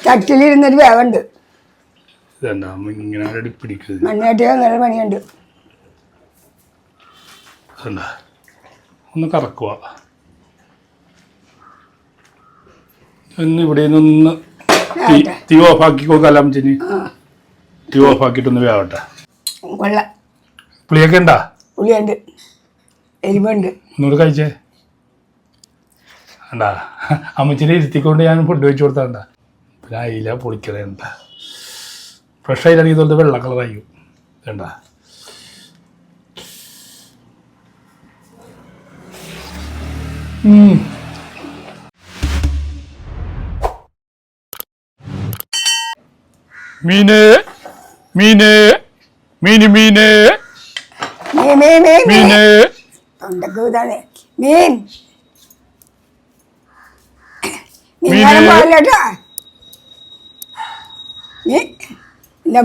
ചട്ടിയിലിരുന്നൊരു വേവുണ്ട്. മണ്ണാട്ടി അങ്ങനെ പണിയുണ്ട്. ഒന്ന് കറക്കുക. ഇവിടെ നിന്ന് തീ ഓഫാക്കി കൊടുക്കാം. അമ്മച്ചിന് തീ ഓഫാക്കിയിട്ടൊന്ന് വേവട്ടെ. കൊള്ളാം. പുളിയൊക്കെ ഉണ്ടാ? പുളിയുണ്ട്, എരിവുണ്ട്. ഒന്നുകൂടെ കഴിച്ചേ. ഉണ്ടാ അമ്മച്ചിനെ ഇരുത്തിക്കൊണ്ട് ഞാൻ ഫുഡ് വെച്ച് കൊടുത്താണ്ട. പിന്നെ അയില പൊളിക്കണേണ്ട. ഫ്രഷ് അയിലാണെങ്കിൽ ഇതുപോലത്തെ വെള്ള കളറായിരിക്കും. വേണ്ട മീന് മീന് മീന് മീന് മീന് തൊണ്ടക്കൂതാണ് മീൻ.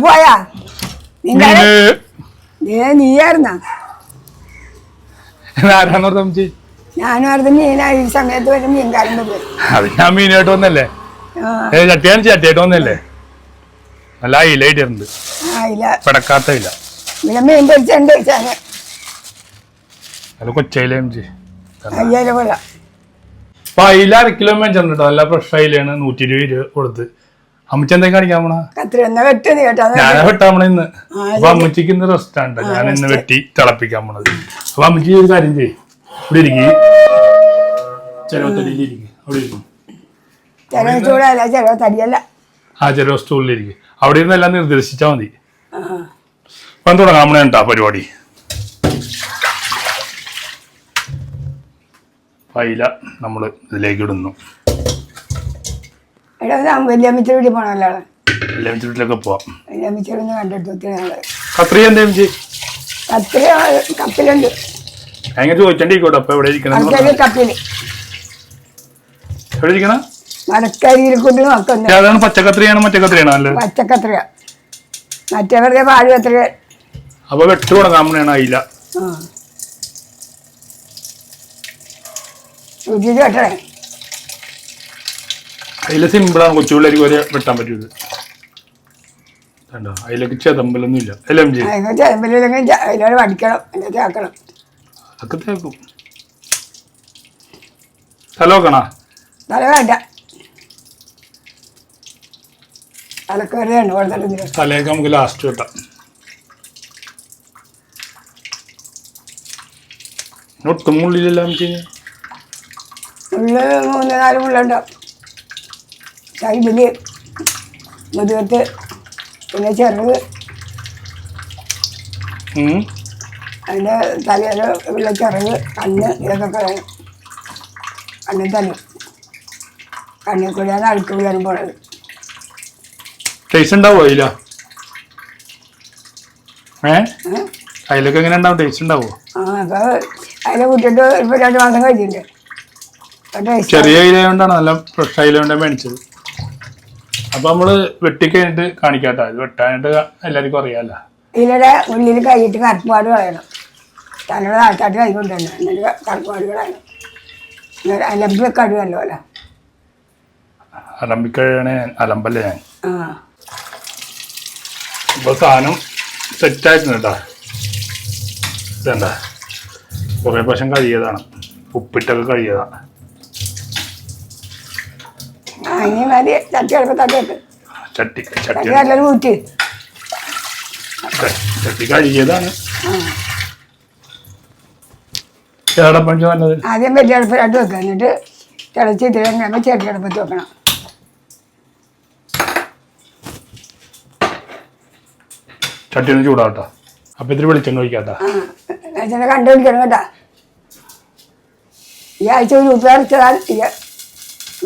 പോയാ നീയായിരുന്ന? ഞാനും അറിഞ്ഞ മീനാ. ഈ സമയത്ത് വരെ മീൻകാരൻ പോയി. ഞാൻ മീനായിട്ട് വന്നല്ലേ, ചട്ടിയായിട്ട് വന്നല്ലേ. നല്ല അയിലായിട്ടുണ്ട്, പിടക്കാത്ത ഇല്ല. മീൻ പൊരിച്ചുണ്ട്. അത് കൊച്ചയില അയ്യായിരം കൊള്ളാം. അപ്പൊ അയില 1 കിലോ മേടിച്ചിട്ടുണ്ട് കേട്ടോ. നല്ല ഫ്രഷ് അയിലാണ്. 120 രൂപ കൊടുത്ത്. അമ്മച്ചി എന്തെങ്കിലും കാണിക്കാൻ പോണ? ഞാൻ വെട്ടാൻ പോണ ഇന്ന്. അപ്പൊ അമ്മച്ചിക്ക് ഇന്ന് റെസ്റ്റ് ആണ്. ഞാൻ ഇന്ന് വെട്ടി തിളപ്പിക്കാൻ പോണത്. അപ്പൊ അമ്മച്ചി ഒരു കാര്യം ചെയ്യും, ഇവിടെ ഇരിക്കും. ചെലവത്തടിയിലിരിക്കും. അവിടെ ഇരിക്കും. ചെലവ സ്റ്റൂളിലിരിക്കും. അവിടെ ഇരുന്ന് എല്ലാം നിർദ്ദേശിച്ചാ മതി. അപ്പം തുടങ്ങാൻ പോണ കേട്ടാ പരിപാടി. അയില നമ്മൾ ഇതിലേക്ക് ഇടുന്നു. വല്യമ്മച്ചിട്ട് പോണല്ലോ. വല്യമ്മച്ചിട്ടിലൊക്കെ പോവാം. വല്യമ്മച്ചിട്ടൊന്ന് കണ്ടെടുത്തു. കത്രിക എന്തേലും ചെയ്യും. കത്രിക കപ്പിലുണ്ട്. അങ്ങനെ ചോദിച്ചോണ്ടിരിക്കോട്ടെ. അപ്പൊ എവിടെ ഇരിക്കണം? കപ്പില് എവിടെ ഇരിക്കണം? മരക്കരിയിൽ കൊണ്ട് നോക്കുന്നു. ഏതാണ്? പച്ചക്കത്രിയാണോ മറ്റേ കത്രിയാണോ? അല്ലേ പച്ചക്കത്രിക. മറ്റേ വെറുതെ പാല് കത്രിക. അപ്പൊ വെട്ട് തുടങ്ങാൻ പോണേണ് അയില. വെട്ടണേ. അയില സിമ്പിളാണ്. കൊച്ചുപിള്ളേർക്ക് വരെ വെട്ടാൻ പറ്റൂത്. കണ്ടോ, അതിലേക്ക് ചെതമ്പലൊന്നും ഇല്ല. ചെതമ്പലെങ്കിൽ അതിലോട് വടിക്കണം, എന്നിട്ട് ആക്കണം. അതൊക്കെ തേക്കും. തല വെക്കണ? തല വേണ്ട. തലക്കറിയാണ് കൊടുത്തിട്ട്. തലയൊക്കെ നമുക്ക് ലാസ്റ്റ് വെട്ടാം. ഒട്ടും മുള്ളിലെല്ലാം ചെയ്യുക. ഉള്ളി 3-4 മുള്ളുണ്ടാവും. സൈഡില് മുതുകത്ത്, പിന്നെ ചെറുത്. അതിൻ്റെ തലയിൽ ഉള്ള ചിറക്, കണ്ണ്, ഇതൊക്കെ കളയും. കണ്ണിൽ തല കണ്ണിൽ കൂടിയാണ് അഴുക്ക് വീഴാൻ പോണത്. ടേസ്റ്റ് ഉണ്ടാവോ അതില? അതിലൊക്കെ എങ്ങനെ ഉണ്ടാവും? ടേസ്റ്റ് ഉണ്ടാവോ? അപ്പൊ അതിലെ കൂട്ടിട്ട് ഇപ്പൊ 2 മാസം കഴിഞ്ഞിട്ടുണ്ട്. ചെറിയ അയിലുകൊണ്ടാണ്, നല്ല ഫ്രഷ് അയിലുകൊണ്ടാണ് മേടിച്ചത്. അപ്പൊ നമ്മള് വെട്ടിക്കഴിഞ്ഞിട്ട് കാണിക്കാട്ടോ. ഇത് വെട്ടാനായിട്ട് എല്ലാവർക്കും അറിയാലോ. ഇതിലെ ഉള്ളിൽ കൈയിട്ട് കറുപ്പാട് കളയണം. തലയുടെ ആൾക്കാട്ട് കൈ കൊണ്ടുവരണം. എന്നിട്ട് കറുപ്പാട് കളയണം. അലമ്പൊക്കെ അടുവല്ലോ അല്ല. അലമ്പിക്കഴാണ് അലമ്പല്ലേ ഞാൻ. ഇപ്പൊ സാധനം സെറ്റായിട്ടുണ്ട് കേട്ടോ. ഇതണ്ട കുറേ പ്രാവശ്യം കഴിയതാണ്. ഉപ്പിട്ടൊക്കെ കഴിയതാണ്. ചട്ടി കഴുകിയതാണ്. ആദ്യം വലിയ അടുപ്പിലായിട്ട് വെക്കുക. എന്നിട്ട് തിളച്ചിട്ട് കഴിയുമ്പോൾ ചെറിയ അടുപ്പത്ത് വെക്കണം. ചട്ടി ഒന്ന് ചൂടാവട്ടോ. അപ്പൊ ഇത്തിരി വെളിച്ചെണ്ണ ഒഴിക്കാട്ടാ. കണ്ടുപിടിക്കണം കേട്ടാ. ഈ ആഴ്ച ഒരു ഉപ്പറച്ചാൽ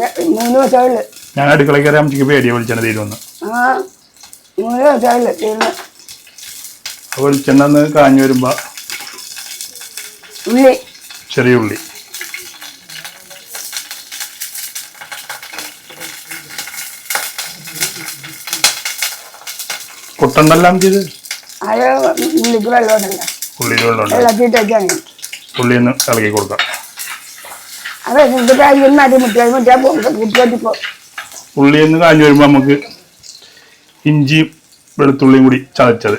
3 ദിവസമുള്ളു. ഞാൻ അടുക്കള കയറി അമ്മച്ചിക്ക് പേടിയാ വെളിച്ചെണ്ണ തീരുമെന്ന്. 3 ദിവസമുള്ളു തീർന്നു. വെളിച്ചെണ്ണ ഒന്ന് കാഞ്ഞു വരുമ്പോ ഉള്ളി, ചെറിയ ഉള്ളി, കൊട്ടുണ്ടെല്ലാം ചെയ്ത് അത് ഉള്ളിക്ക് വെള്ളമുണ്ടല്ലോ. ഉള്ളിയിൽ വെള്ളമുണ്ട്. വെള്ളത്തിട്ടൊക്കെയാണ് ഉള്ളി ഒന്ന് ഇളകി കൊടുക്കാം. അപ്പൊ എന്ത് കാര്യം മതി മുറ്റാ കുട്ടിപ്പോ ഉള്ളി എന്ന് കാഞ്ഞു വരുമ്പോ നമുക്ക് ഇഞ്ചിയും വെളുത്തുള്ളിയും കൂടി ചതച്ചത്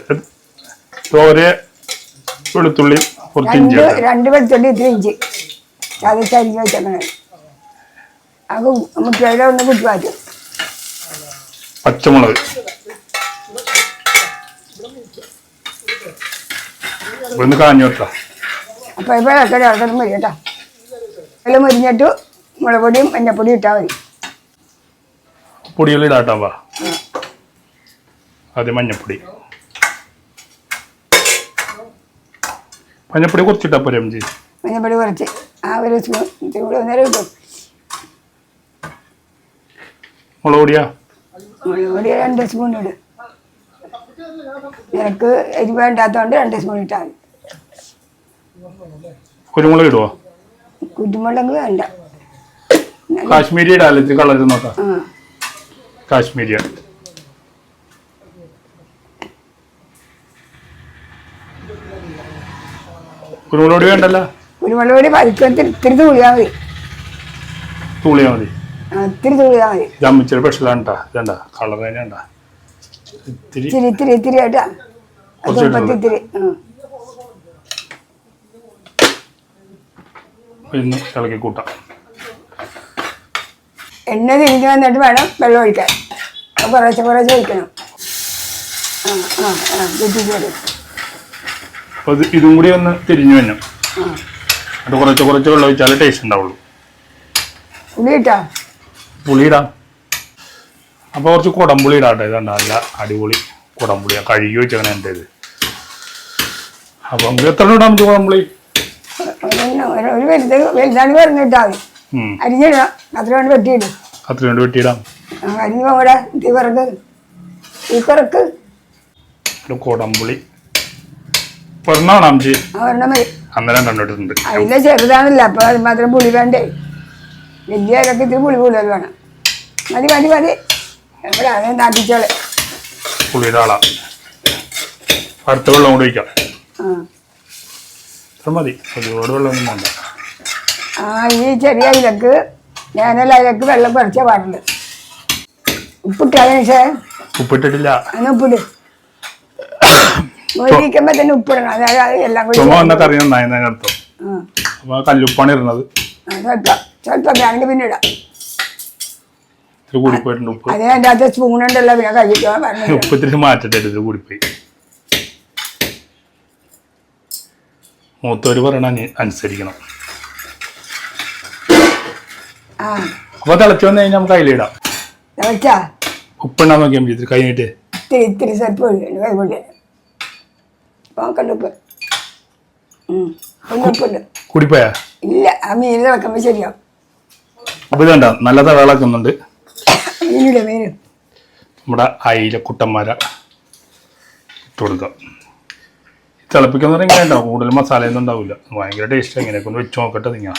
തോരെ വെളുത്തുള്ളി കുറച്ച് ഇഞ്ചി 2 വെളുത്തുള്ളി 3 ഇഞ്ചി ചതച്ചരിഞ്ഞ് വെച്ചേക്കണേ അത് മുറ്റയുടെ ഒന്ന് കുട്ടിപ്പാറ്റും പച്ചമുളക് ഒന്ന് കാഞ്ഞു വെക്കാം അപ്പൊ ഇപ്പൊ ഇളക്കണം മതി കേട്ടോ എല്ലാം മുരിഞ്ഞിട്ട് മുളക് പൊടിയും മഞ്ഞപ്പൊടിയും ഇട്ടാൽ മതി പൊടികൾ ഇടാട്ടാ വാ ആദ്യം മഞ്ഞപ്പൊടി കുറച്ചിട്ടാ പോരെ അമ്മച്ചി മഞ്ഞപ്പൊടി കുറച്ച് ആ ഒരു സ്പൂൺ കൂടെ ഒന്നേരം കിട്ടും മുളക് പൊടിയാ മുളക് പൊടി 2 സ്പൂൺ ഇടും നിനക്ക് എരിവ് വേണ്ടാത്തതുകൊണ്ട് 2 സ്പൂൺ ഇട്ടാൽ മതി കുരുമുളക് ഇടുവോ കുരുമുളക് വേണ്ട കാശ്മീരി ഇടാല്ലേ ഇത്തിരി കളർ നോക്കാം കാശ്മീരിയ കുരുമുളക് പൊടി വേണ്ടല്ല കുരുമുളക് പൊടി പരിക്കത്തിൽ ഇത്തിരി തൂളിയാൽ മതി ഇത്തിരി തൂളിയാൽ മതി ഇത് അമ്മച്ചിയുടെ സ്പെഷ്യലാണ് കേട്ടാ ഇതണ്ട കളർ തന്നെയാണ്ടാ ഇത്തിരി ആയിട്ടാ ഇത്തിരി ഇന്ന് ഇളക്കി കൂട്ടാം എണ്ണ തിരിഞ്ഞ് വന്നിട്ട് വേണം വെള്ളം ഒഴിക്കാൻ കുറേശ്ശെ ഒഴിക്കണം അപ്പോൾ ഇതും കൂടി ഒന്ന് തിരിഞ്ഞു വന്നു അത് കുറച്ച് വെള്ളം ഒഴിച്ചാലേ ടേസ്റ്റ് ഉണ്ടാവുള്ളൂ പുളി ഇടാം അപ്പോൾ കുറച്ച് കുടംപുളി ഇടാട്ടെ ഇതാണ്ട് നല്ല അടിപൊളി കുടംപുളി കഴുകി വെച്ചാണ് എൻ്റെ ഇത് അപ്പം നമുക്ക് എത്ര ഇടാം നമുക്ക് കുടംപുളി ഒരു വലുതാണ് പറഞ്ഞിട്ടാ മതി അരിഞ്ഞിടാം അത്രയോണ്ട് വെട്ടിയിടാം അരിഞ്ഞ് പോകടാ തീ കുറക്ക് കുടംപുളി ഒരെണ്ണമാണ് അമ്മച്ചി ഒരെണ്ണം മതി അന്നേരം കണ്ടിട്ടുണ്ട് അതിലെ ചെറുതാണല്ല അപ്പൊ അത് മാത്രം പുളി വേണ്ടേ വലിയ ഇലക്ക് ഇത്തിരി പുളി കൂടുതൽ വേണം മതി എവിടെ അത് നാട്ടിച്ചോളെ പുളിയുടെ ആളാ അടുത്ത വെള്ളം കൂടി വയ്ക്കാം മതി ഒരുപാട് വെള്ളമൊന്നും വേണ്ട ഈ ചെറിയ ഇലക്ക് ഞാനല്ല ഇലക്ക് വെള്ളം കുറച്ചേ പാടുള്ളൂ ഉപ്പിട്ടാ ഉപ്പിട്ടിട്ടില്ല ഉപ്പിട് ഒഴിക്കുമ്പോ തന്നെ ഉപ്പിടണം അതായത് എല്ലാം കൂടി കറി നന്നായി അർത്ഥം അപ്പൊ കല്ലുപ്പാണ് ഇടുന്നത് സ്വല്പം വേണമെങ്കിൽ പിന്നെ ഇടാം കൂടിപ്പോയിട്ടുണ്ട് ഉപ്പ് അതേ അതിൻ്റെ അകത്ത് സ്പൂൺ ഉണ്ടല്ലോ പിന്നെ കഴിക്കാൻ ഉപ്പ് ഇത്തിരി മാറ്റട്ടെ ഇത് കൂടിപ്പോയി മൂത്തവര് പറയണ അനുസരിക്കണം അപ്പൊ തിളച്ചു വന്നു കഴിഞ്ഞാൽ നമുക്ക് കയ്യിലിടാം ഉപ്പുണ്ടാ നോക്കിയാൽ മതി കൈ നീട്ട് ഇത്തിരി സ്വല്പം കൈകൊണ്ട് നോക്കണ്ട ഉപ്പുണ്ട് കൂടിപ്പോയാ ഇല്ല ആ മീൻ തിളക്കുമ്പോ ശരിയാവും അപ്പൊ ഇതുണ്ട നല്ല തിളക്കുന്നുണ്ട് മീന് നമ്മുടെ അയില കുട്ടന്മാര ഇട്ട് കൊടുക്കാം തിളപ്പിക്കുന്ന ഇങ്ങനെ ഉണ്ടാവും കൂടുതൽ മസാലയൊന്നും ഉണ്ടാവില്ല ഭയങ്കര ടേസ്റ്റ് എങ്ങനെയൊക്കെ ഒന്ന് വെച്ച് നോക്കട്ടെ നിങ്ങൾ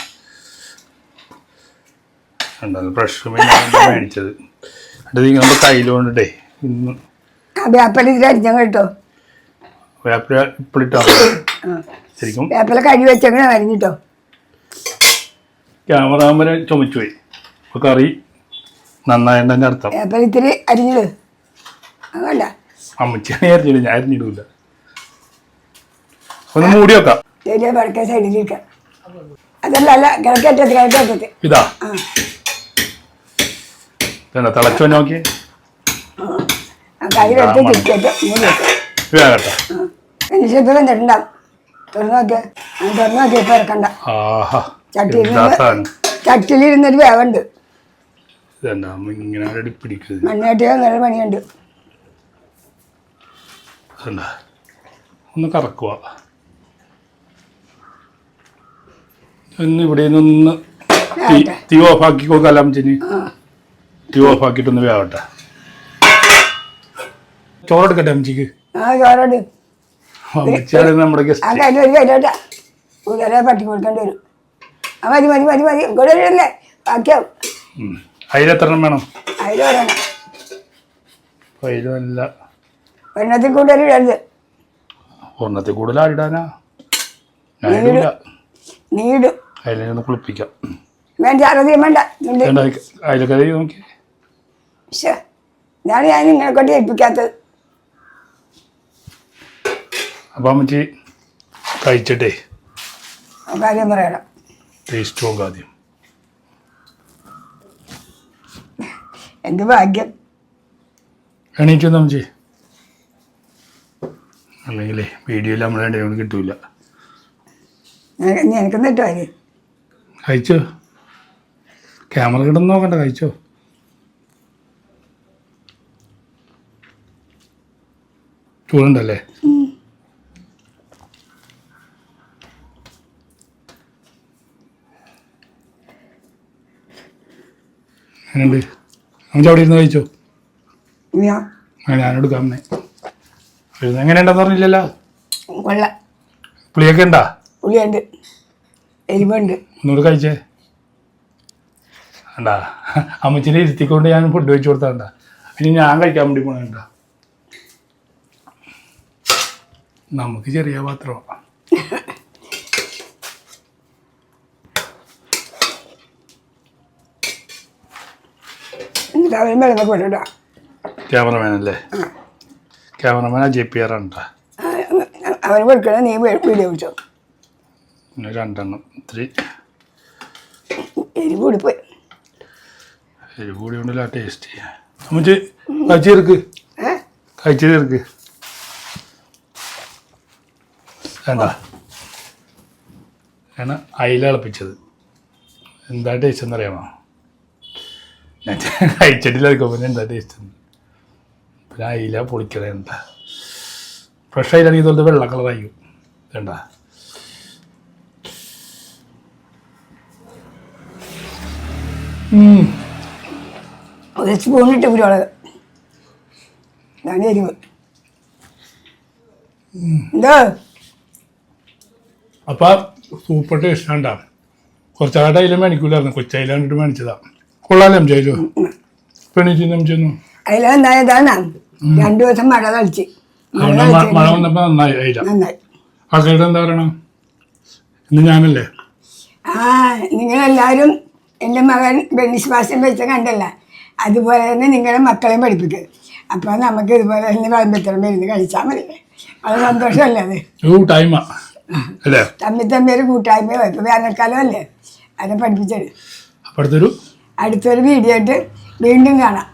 ഉണ്ടാവും ഫ്രഷ് മീൻ മേടിച്ചത് അത് നിങ്ങൾ നമ്മുടെ കയ്യിൽ കൊണ്ടിട്ടേ ഇന്ന് വേപ്പല ഇതിൽ അരിഞ്ഞാൽ കേട്ടോ വേപ്പല ഇപ്പിളിട്ടാ ശരിക്കും വേപ്പല കഴുകി വെച്ചങ്ങനെ അരിഞ്ഞിട്ടോ ക്യാമറാമാരെ ചുമച്ചു പോയി അപ്പൊ കറി നന്നായതിൻ്റെ അർത്ഥം വേപ്പല ഇത്തിരി അരിഞ്ഞിട് അതല്ല അമ്മച്ചിയാണ് അരിഞ്ഞില്ല ഞാൻ അരിഞ്ഞിടൂല ഒന്ന് മൂടി വെക്കാം ശരിയാ വടക്കേ സൈഡിലിരിക്കാം അതല്ല കിഴക്കേറ്റത്ത് ഇതാ തിളച്ചു നോക്കി കയ്യിലെടുത്ത് തിരിച്ചിട്ട് മൂടി വെക്കാം വേഗട്ടെ മനുഷ്യത്ത് വന്നിട്ടുണ്ടാവും തുറന്നു നോക്കി ഇപ്പൊ ഇറക്കണ്ട ചട്ടിയിലിരുന്നൊരു വേവുണ്ട് മണ്ണാട്ടി അങ്ങനെ പണിയുണ്ട് ഒന്ന് കറക്കുക ഒന്ന് ഇവിടെ നിന്ന് തീ ഓഫാക്കി കൊടുക്കാം അമ്മച്ചിന് തീ ഓഫാക്കിയിട്ടൊന്ന് വേവട്ടെ ചോറെടുക്കട്ടെ അമ്മച്ചിക്ക് ചോറോട് അമ്മച്ചിയാണ് നമ്മുടെ ഗസ്റ്റ് ഒരു കയ്യിലോട്ടാ കൂടുതലെ പട്ടി കൊടുക്കേണ്ടി വരും മതി ഇവിടെ അല്ലേ ബാക്കിയാവും അതിലെത്ര എണ്ണം വേണം അതിലൊരെണ്ണം അതിലല്ല ഒരെണ്ണത്തിൽ കൂടുതൽ ഇടരുത് ഒരെണ്ണത്തിൽ കൂടുതൽ ആരിടാനാ ഞാനിടില്ല നീടും അതിലൊന്ന് കുളിപ്പിക്കാം വേണ്ട അറുപത് വേണ്ട അതിലൊക്കെ നോക്കി പക്ഷേ ഇതാണ് ഞാൻ നിങ്ങളെ കൊണ്ട് ഏൽപ്പിക്കാത്തത്. അപ്പം അമ്മച്ചി കഴിച്ചിട്ടേ കാര്യം പറയണം. ടേസ്റ്റ് നോക്കാം ആദ്യം. എന്ത് ഭാഗ്യം. എണീറ്റു അമ്മച്ചി, അല്ലെങ്കിലേ വീഡിയോയിൽ നമ്മളെ ഒന്നും കിട്ടൂല. എനിക്കൊന്നും ഇട്ടോ അരി കഴിച്ചോ, ക്യാമറ കിടന്ന് നോക്കണ്ട, കഴിച്ചോ. ചൂടുണ്ടല്ലേ? എങ്ങനെയുണ്ട് അമ്മച്ചി? അവിടെ ഇരുന്ന് കഴിച്ചോ? ഞാനെടുക്കാം. എങ്ങനെയുണ്ടെന്ന് പറഞ്ഞില്ലല്ലോ. കൊള്ളാം. പുളിയൊക്കെ ഉണ്ടാ? പുളിയുണ്ട്, എരിവുണ്ട്. ഒന്നുകൂടെ കഴിച്ചേ. ഉണ്ടാ അമ്മച്ചിനെ ഇരുത്തിക്കൊണ്ട് ഞാൻ ഫുഡ് വെച്ച് കൊടുത്താണ്ട. ഇനി ഞാൻ കഴിക്കാൻ വേണ്ടി പോണണ്ട. നമുക്ക് ചെറിയ പാത്രം. ക്യാമറമാനല്ലേ? ക്യാമറമാനാ JPR ഉണ്ടാ? അവന് കൊടുക്കണം, നീ വീഡിയോ പിടിച്ചോ. പിന്നെ 2 ഇത്തിരി എരിവ് കൂടിപ്പോയി. എരിവ് കൂടി കൊണ്ടല്ല ടേസ്റ്റ്. അമ്മച്ചി കഴിച്ചു തീർക്ക്, കഴിച്ചു തീർക്ക്. വേണ്ട, ഞാൻ അയില തിളപ്പിച്ചത്. എന്താ ടേസ്റ്റ് എന്നറിയാമോ? ഞാൻ കഴിച്ചിട്ടില്ല, പിന്നെ എന്താ ടേസ്റ്റ്. പിന്നെ അയില പൊളിക്കണേ. എന്താ ഫ്രഷ് അയിലാണെങ്കിൽ ഇതുപോലത്തെ വെള്ള കളറായിരിക്കും. വേണ്ട, ഒരു സ്പൂണിട്ട് കുരുമുളക്. ഞാൻ എരിവ് എന്താ അപ്പം സൂപ്പർ ടേസ്റ്റ് ഉണ്ടാ. കുറച്ചായിട്ട് അയില മേടിക്കൂലായിരുന്നു, കൊച്ചയില കണ്ടിട്ട് മേടിച്ചതാ. കൊള്ളാലോ അമ്മച്ചോ? പെണിച്ചു അമ്മച്ചൊന്നും അതിലെന്തായതാണ് 2 ദിവസം മഴ കളിച്ച് മഴ വന്നപ്പോ നന്നായി അയില. നന്നായി. ആൾക്കാരുടെ എന്താ പറയണം? ഇന്ന് ഞാനല്ലേ? നിങ്ങളെല്ലാവരും എൻ്റെ മകൻ ബെന്നിശ്വാസം വെച്ച കണ്ടല്ല, അതുപോലെ തന്നെ നിങ്ങളുടെ മക്കളെയും പഠിപ്പിക്കുക. അപ്പോൾ നമുക്ക് ഇതുപോലെ തന്നെ വിളമ്പത്തിലും ഇരുന്ന് കഴിച്ചാൽ മതി. അത് സന്തോഷമല്ലേ? അത് ടൈമാ അല്ലേ? തമ്മിൽ ഒരു കൂട്ടായ്മയോ. ഇപ്പോൾ വേനൽക്കാലം അല്ലേ, അതിനെ പഠിപ്പിച്ചത്. അടുത്തൊരു വീഡിയോ ആയിട്ട് വീണ്ടും കാണാം.